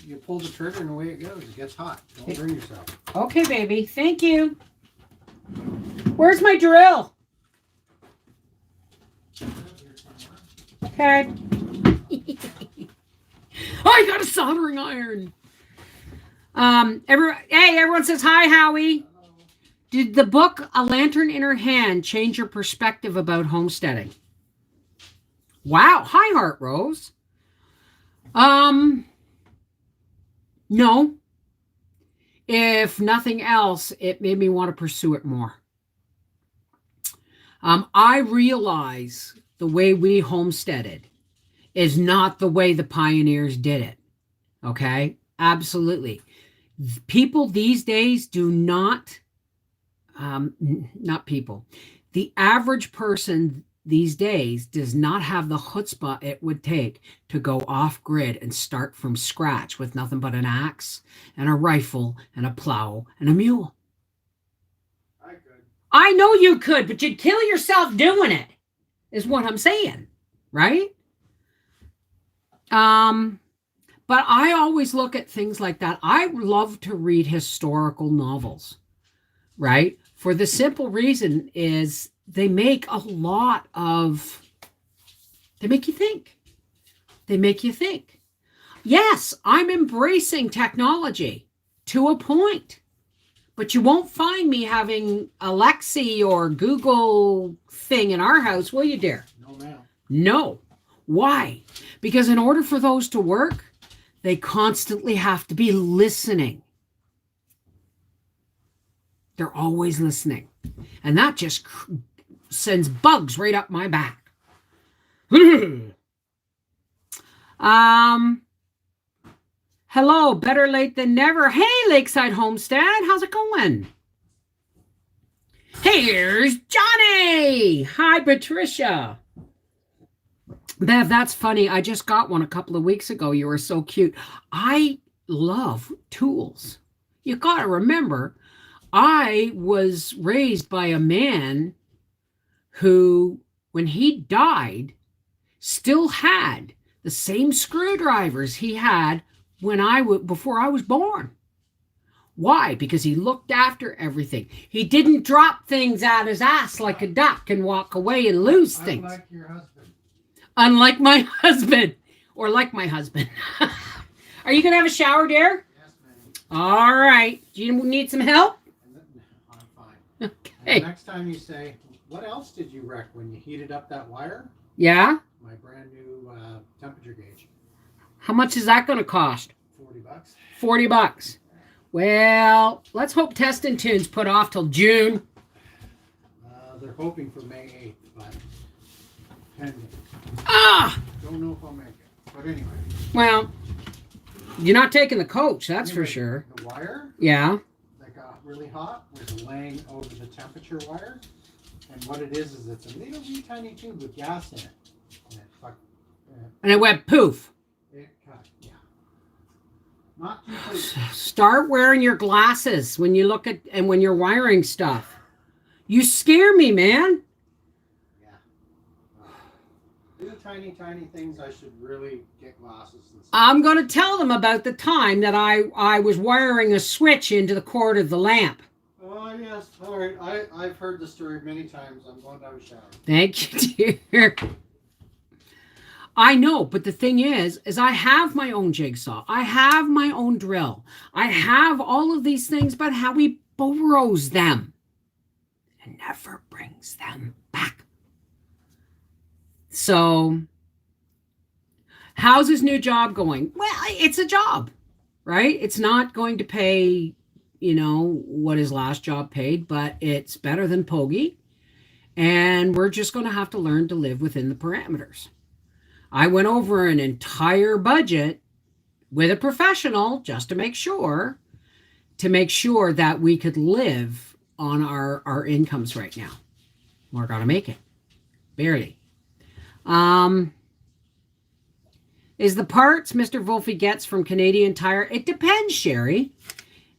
you pull the trigger and away it goes. It gets hot. Don't burn yourself. Okay, baby. Thank you. Where's my drill? Okay. I got a soldering iron. Everyone says hi, Howie. Did the book A Lantern in Her Hand change your perspective about homesteading? Wow. Hi, Heart Rose. No. If nothing else, it made me want to pursue it more. I realize the way we homesteaded is not the way the pioneers did it. Okay? Absolutely. People these days do not people. The average person these days does not have the chutzpah it would take to go off grid and start from scratch with nothing but an axe and a rifle and a plow and a mule. I could. I know you could, but you'd kill yourself doing it, is what I'm saying, right? But I always look at things like that. I love to read historical novels, right? For the simple reason is they make you think. They make you think. Yes, I'm embracing technology to a point, but you won't find me having Alexa or Google thing in our house, will you, dear? No, ma'am. No. Why? Because in order for those to work, they constantly have to be listening. They're always listening. And that just sends bugs right up my back. Hello, better late than never. Hey, Lakeside Homestead, how's it going? Here's Johnny. Hi, Patricia. Bev, that's funny. I just got one a couple of weeks ago. You were so cute. I love tools. You got to remember, I was raised by a man who, when he died, still had the same screwdrivers he had before I was born. Why? Because he looked after everything. He didn't drop things out his ass like a duck and walk away and lose things. Unlike your husband. Unlike my husband. Or like my husband. Are you going to have a shower, dear? Yes, ma'am. All right. Do you need some help? I'm fine. Okay. And the next time you say, what else did you wreck when you heated up that wire? Yeah? My brand new temperature gauge. How much is that going to cost? $40. $40. Well, let's hope Testing Tunes put off till June. They're hoping for May 8th, but pending. Don't know if I'll make it. But anyway. Well, you're not taking the coach, that's Anyway, for sure. The wire Yeah. that got really hot was laying over the temperature wire. And what it is it's a little wee tiny tube with gas in it. And it went poof. It cut, yeah. Not completely. Start wearing your glasses when you look at and when you're wiring stuff. You scare me, man. Yeah. Tiny things. I should really get glasses. And stuff. I'm going to tell them about the time that I was wiring a switch into the cord of the lamp. Oh, yes. All right. I've heard the story many times. I'm going to have a shower. Thank you, dear. I know, but the thing is I have my own jigsaw. I have my own drill. I have all of these things, but Howie borrows them and never brings them back. So, how's his new job going? Well, it's a job, right? It's not going to pay, what his last job paid, but it's better than Pogie. And we're just going to have to learn to live within the parameters. I went over an entire budget with a professional just to make sure that we could live on our incomes right now. We're going to make it. Barely. Is the parts Mr. Wolfie gets from Canadian Tire? It depends, Sherry.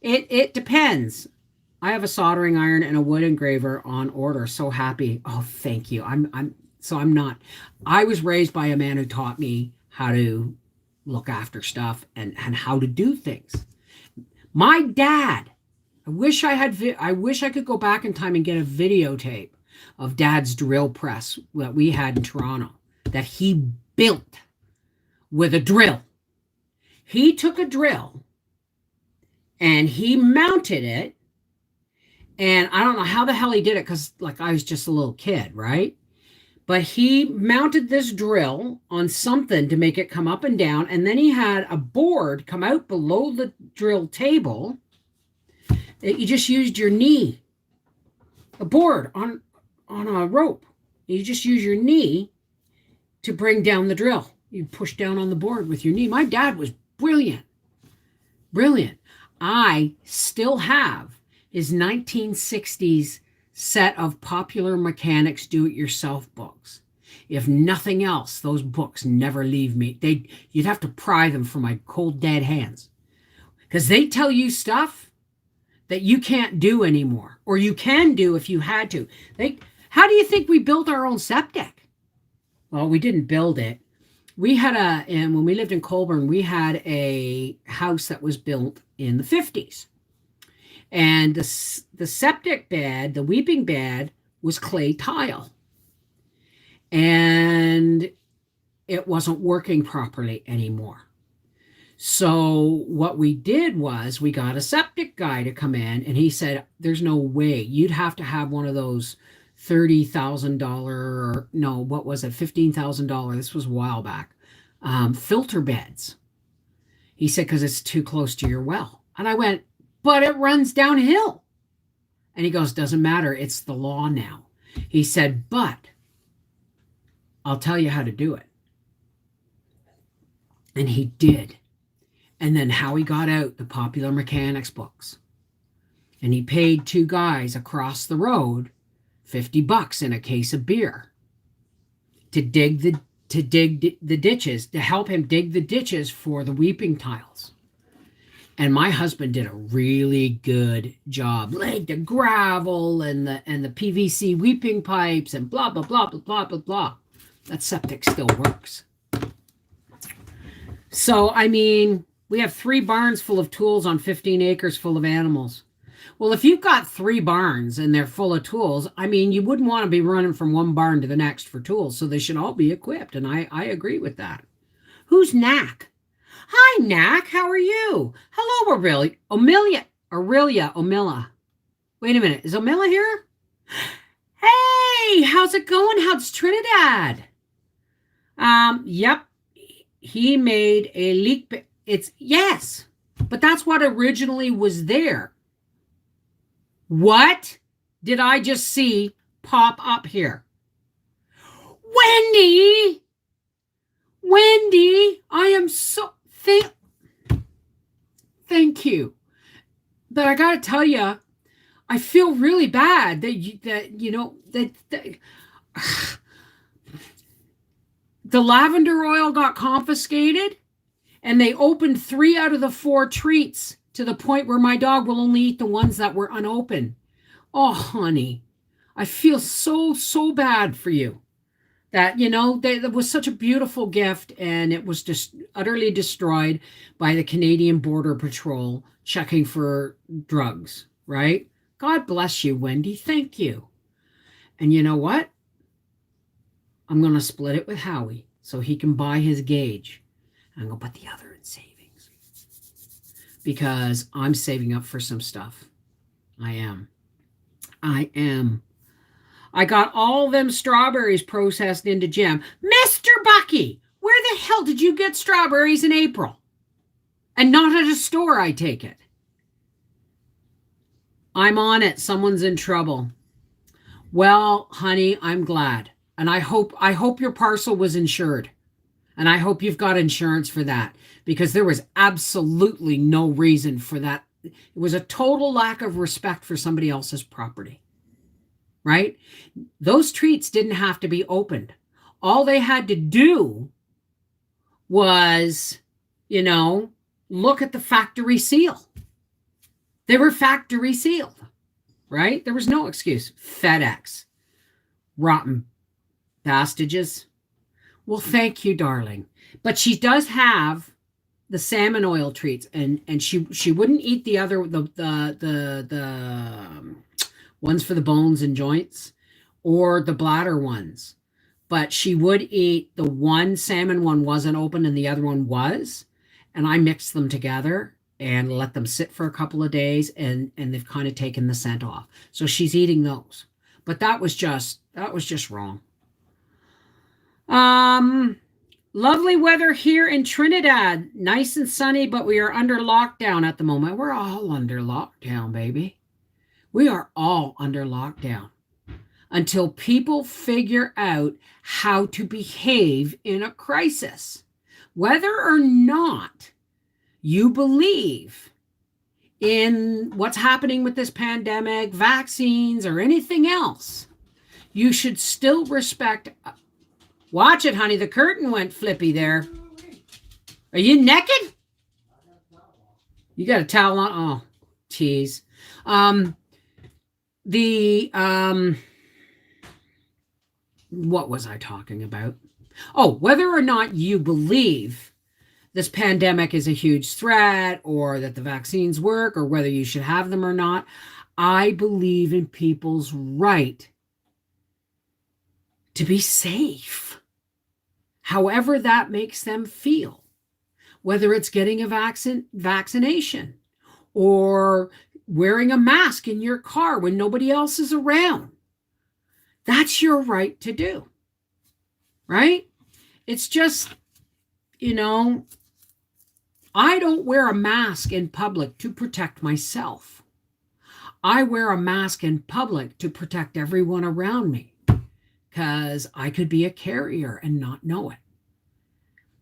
It depends. I have a soldering iron and a wood engraver on order. So happy. Oh, thank you. I was raised by a man who taught me how to look after stuff and how to do things. My dad, I wish I could go back in time and get a videotape of Dad's drill press that we had in Toronto. that he built with a drill. He took a drill and he mounted it. And I don't know how the hell he did it because, like, I was just a little kid, right? But he mounted this drill on something to make it come up and down. And then he had a board come out below the drill table that you just used your knee, a board on a rope. You just use your knee to bring down the drill. You push down on the board with your knee. My dad was brilliant. Brilliant. I still have his 1960s set of Popular Mechanics do-it-yourself books. If nothing else, those books never leave me. You'd have to pry them from my cold, dead hands. Because they tell you stuff that you can't do anymore. Or you can do if you had to. How do you think we built our own septic? Well, we didn't build it. And when we lived in Colborne, we had a house that was built in the 50s. And the septic bed, the weeping bed, was clay tile. And it wasn't working properly anymore. So what we did was we got a septic guy to come in, and he said, there's no way. You'd have to have one of those $30,000, no, what was it, $15,000, this was a while back, filter beds. He said, because it's too close to your well. And I went, but it runs downhill. And he goes, doesn't matter, it's the law now. He said, but I'll tell you how to do it. And he did. And then Howie got out the Popular Mechanics books. And he paid two guys across the road $50 in a case of beer to dig the ditches, to help him dig the ditches for the weeping tiles. And my husband did a really good job, laid the gravel and the PVC weeping pipes and blah, blah, blah, blah, blah, blah, blah. That septic still works. So, I mean, we have 3 barns full of tools on 15 acres full of animals. Well, if you've got 3 barns and they're full of tools, I mean, you wouldn't want to be running from one barn to the next for tools. So they should all be equipped. And I agree with that. Who's Knack? Hi, Knack. How are you? Hello, Aurelia. Wait a minute. Is Omilla here? Hey, how's it going? How's Trinidad? Yep. He made a leak. Yes, but that's what originally was there. What did I just see pop up here? Wendy, I am so thank you. But I got to tell you, I feel really bad that the lavender oil got confiscated and they opened 3 out of the 4 treats to the point where my dog will only eat the ones that were unopened. Oh, honey, I feel so bad for you. That, that was such a beautiful gift, and it was just utterly destroyed by the Canadian Border Patrol checking for drugs, right? God bless you, Wendy. Thank you. And you know what? I'm going to split it with Howie so he can buy his gauge. I'm going to put the other in savings because I'm saving up for some stuff. I am. I got all them strawberries processed into jam. Mr. Bucky, where the hell did you get strawberries in April? And not at a store, I take it. I'm on it. Someone's in trouble. Well, honey, I'm glad. And I hope your parcel was insured. And I hope you've got insurance for that, because there was absolutely no reason for that. It was a total lack of respect for somebody else's property, right? Those treats didn't have to be opened. All they had to do was, look at the factory seal. They were factory sealed, right? There was no excuse. FedEx, rotten bastages. Well, thank you, darling. But she does have the salmon oil treats, and she wouldn't eat the other the ones for the bones and joints or the bladder ones. but she would eat the one salmon one wasn't open and the other one was. And I mixed them together and let them sit for a couple of days, and they've kind of taken the scent off. So she's eating those. But that was just wrong. Lovely weather here in Trinidad. Nice and sunny, but we are under lockdown at the moment. We're all under lockdown, baby. We are all under lockdown until people figure out how to behave in a crisis. Whether or not you believe in what's happening with this pandemic, vaccines, or anything else, you should still respect. Watch it, honey. The curtain went flippy there. Are you naked? You got a towel on? Oh, tease. What was I talking about? Oh, whether or not you believe this pandemic is a huge threat or that the vaccines work or whether you should have them or not, I believe in people's right to be safe, however that makes them feel, whether it's getting a vaccination or wearing a mask in your car when nobody else is around. That's your right to do, right? It's just, I don't wear a mask in public to protect myself. I wear a mask in public to protect everyone around me because I could be a carrier and not know it.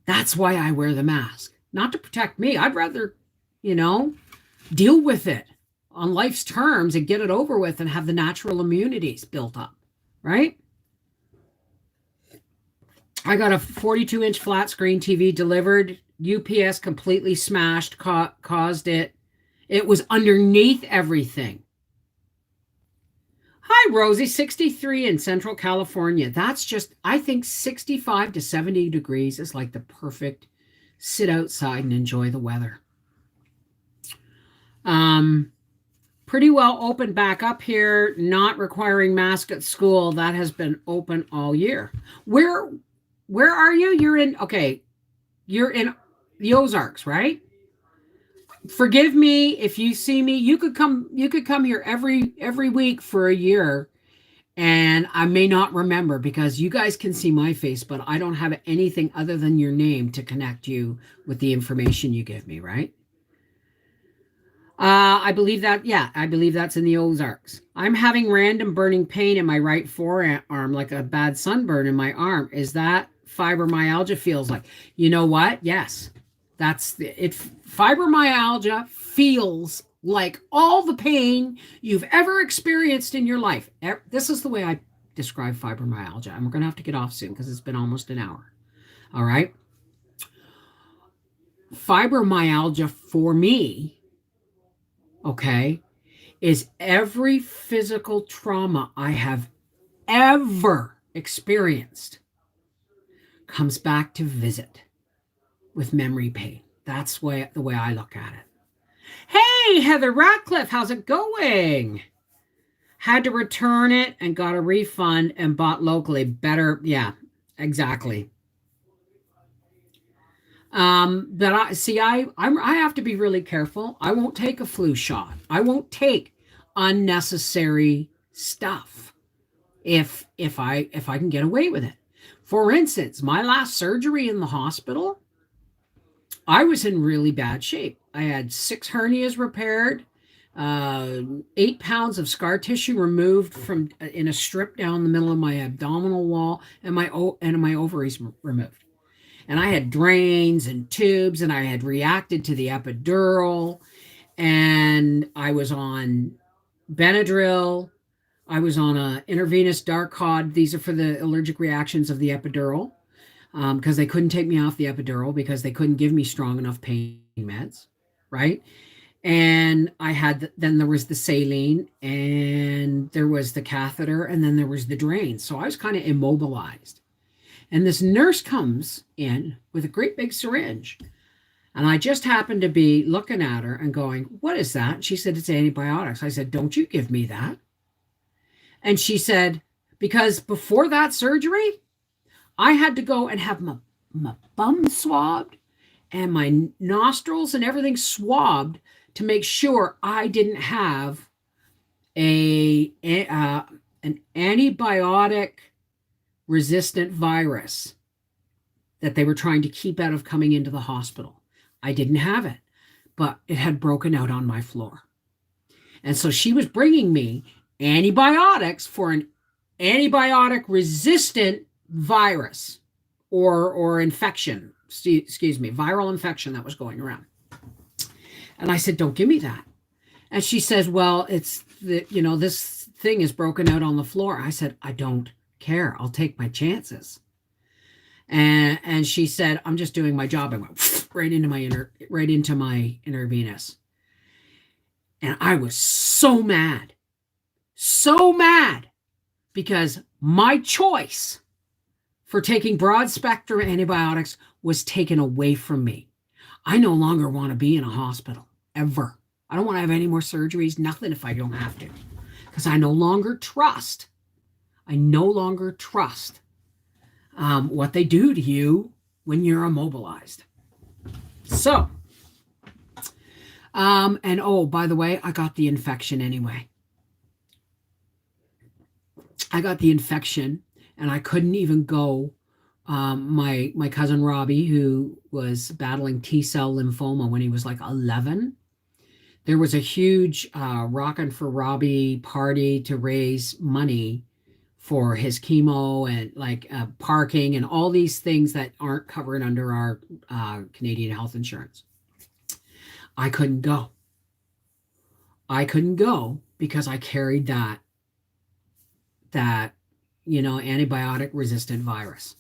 That's why I wear the mask, not to protect me. I'd rather, deal with it on life's terms and get it over with and have the natural immunities built up, right? I got a 42-inch flat screen TV delivered. UPS completely smashed, caused it. It was underneath everything. Hi, Rosie, 63 in Central California. That's just, I think 65 to 70 degrees is like the perfect sit outside and enjoy the weather. Pretty well open back up here, not requiring mask at school. That has been open all year. Where are you? You're in the Ozarks, right? Forgive me if you see me. You could come here every week for a year, and I may not remember because you guys can see my face, but I don't have anything other than your name to connect you with the information you give me, right? I believe that's in the Ozarks. I'm having random burning pain in my right forearm, like a bad sunburn in my arm. Is that fibromyalgia feels like? You know what? Yes. Fibromyalgia feels like all the pain you've ever experienced in your life. This is the way I describe fibromyalgia. And we're going to have to get off soon because it's been almost an hour. All right. Fibromyalgia for me, okay, is every physical trauma I have ever experienced comes back to visit with memory pain. That's the way I look at it. Hey, Heather Ratcliffe, how's it going? Had to return it and got a refund and bought locally. Better, yeah, exactly. But I have to be really careful. I won't take a flu shot. I won't take unnecessary stuff if I can get away with it. For instance, my last surgery in the hospital, I was in really bad shape. I had 6 hernias repaired, 8 pounds of scar tissue removed in a strip down the middle of my abdominal wall, and my ovaries removed. And I had drains and tubes, and I had reacted to the epidural, and I was on Benadryl. I was on a intravenous Darkod. These are for the allergic reactions of the epidural, because they couldn't take me off the epidural because they couldn't give me strong enough pain meds, right? And then there was the saline, and there was the catheter, and then there was the drain. So I was kind of immobilized. And this nurse comes in with a great big syringe. And I just happened to be looking at her and going, "What is that?" And she said, "It's antibiotics." I said, "Don't you give me that." And she said, "Because before that surgery, I had to go and have my bum swabbed and my nostrils and everything swabbed to make sure I didn't have an antibiotic resistant virus that they were trying to keep out of coming into the hospital. I didn't have it, but it had broken out on my floor. And so she was bringing me antibiotics for an antibiotic resistant virus or infection, excuse me, viral infection that was going around. And I said, don't give me that. And she says, well, it's this thing is broken out on the floor. I said, I don't care. I'll take my chances. And she said, I'm just doing my job. I went right into my intravenous. And I was so mad because my choice for taking broad spectrum antibiotics was taken away from me. I no longer want to be in a hospital ever. I don't want to have any more surgeries, nothing if I don't have to, because I no longer trust what they do to you when you're immobilized. So, and oh, by the way, I got the infection anyway. I got the infection and I couldn't even go. My cousin Robbie, who was battling T-cell lymphoma when he was like 11, there was a huge Rockin' for Robbie party to raise money for his chemo and like parking and all these things that aren't covered under our Canadian health insurance. I couldn't go. Because I carried that antibiotic resistant virus.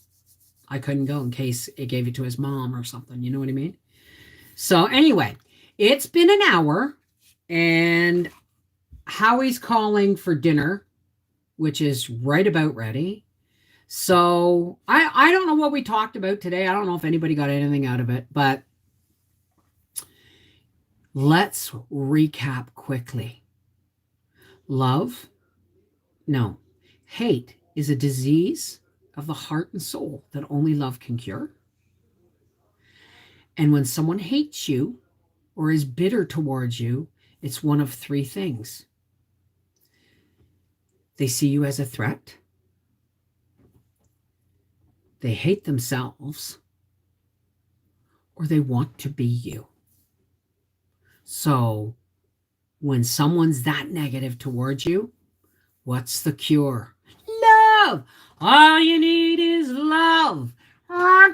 I couldn't go in case it gave it to his mom or something. You know what I mean? So anyway, it's been an hour and Howie's calling for dinner, which is right about ready. So I don't know what we talked about today. I don't know if anybody got anything out of it, but let's recap quickly. Hate is a disease of the heart and soul that only love can cure. And when someone hates you or is bitter towards you, it's one of three things. They see you as a threat. They hate themselves, or they want to be you. So when someone's that negative towards you, what's the cure? Love. All you need is love. All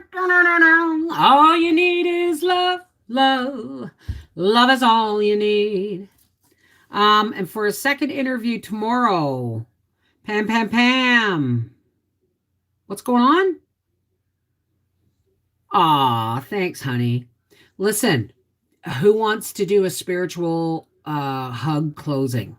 you need is love, love. Love is all you need. And for a second interview tomorrow, Pam. What's going on? Aw, thanks, honey. Listen, who wants to do a spiritual hug closing?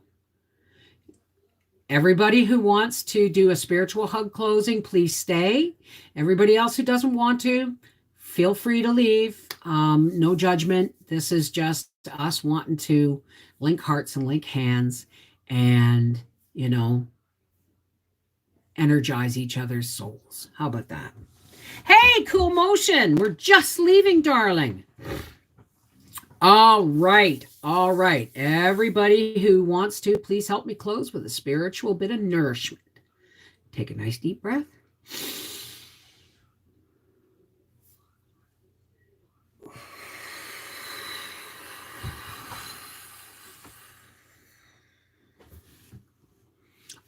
Everybody who wants to do a spiritual hug closing, please stay. Everybody else who doesn't want to, feel free to leave. No judgment. This is just us wanting to link hearts and link hands and, energize each other's souls. How about that? Hey, Cool Motion. We're just leaving, darling. All right. Everybody who wants to, please help me close with a spiritual bit of nourishment. Take a nice deep breath.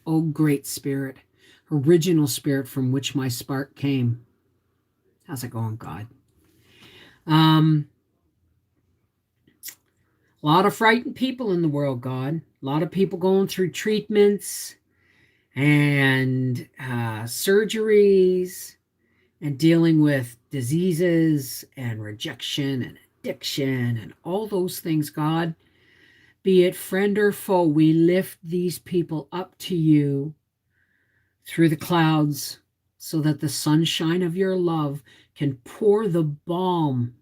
Oh, great spirit, original spirit from which my spark came. How's it going, God? A lot of frightened people in the world, God. A lot of people going through treatments and surgeries and dealing with diseases and rejection and addiction and all those things, God. Be it friend or foe, we lift these people up to you through the clouds so that the sunshine of your love can pour the balm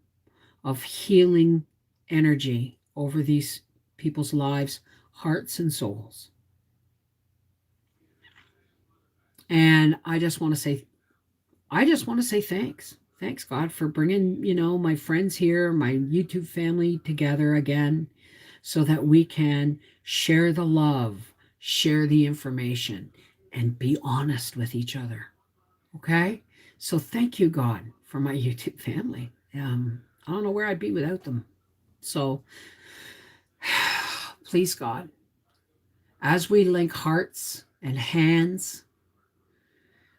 of healing energy over these people's lives, hearts, and souls. And I just want to say I just want to say thanks. Thanks, God, for bringing, my friends here, my YouTube family together again so that we can share the love, share the information, and be honest with each other. Okay? So thank you, God, for my YouTube family. I don't know where I'd be without them. So please, God, as we link hearts and hands,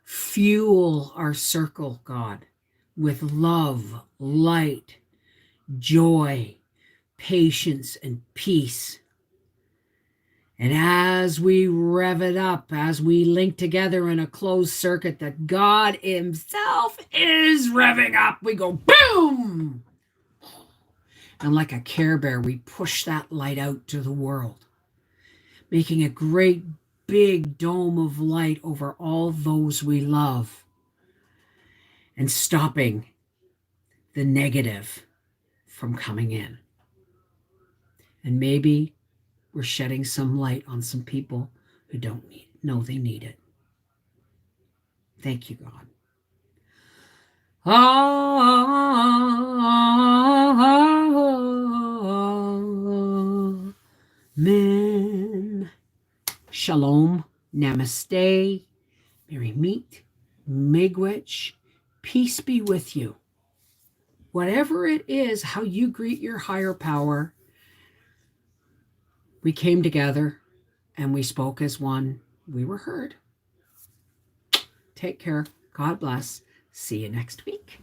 fuel our circle, God, with love, light, joy, patience, and peace. And as we rev it up, as we link together in a closed circuit that God Himself is revving up, we go boom! And like a Care Bear, we push that light out to the world, making a great big dome of light over all those we love and stopping the negative from coming in. And maybe we're shedding some light on some people who don't know they need it. Thank you, God. Amen. Shalom. Namaste. Merry meet. Miigwech. Peace be with you. Whatever it is, how you greet your higher power, we came together and we spoke as one. We were heard. Take care. God bless. See you next week.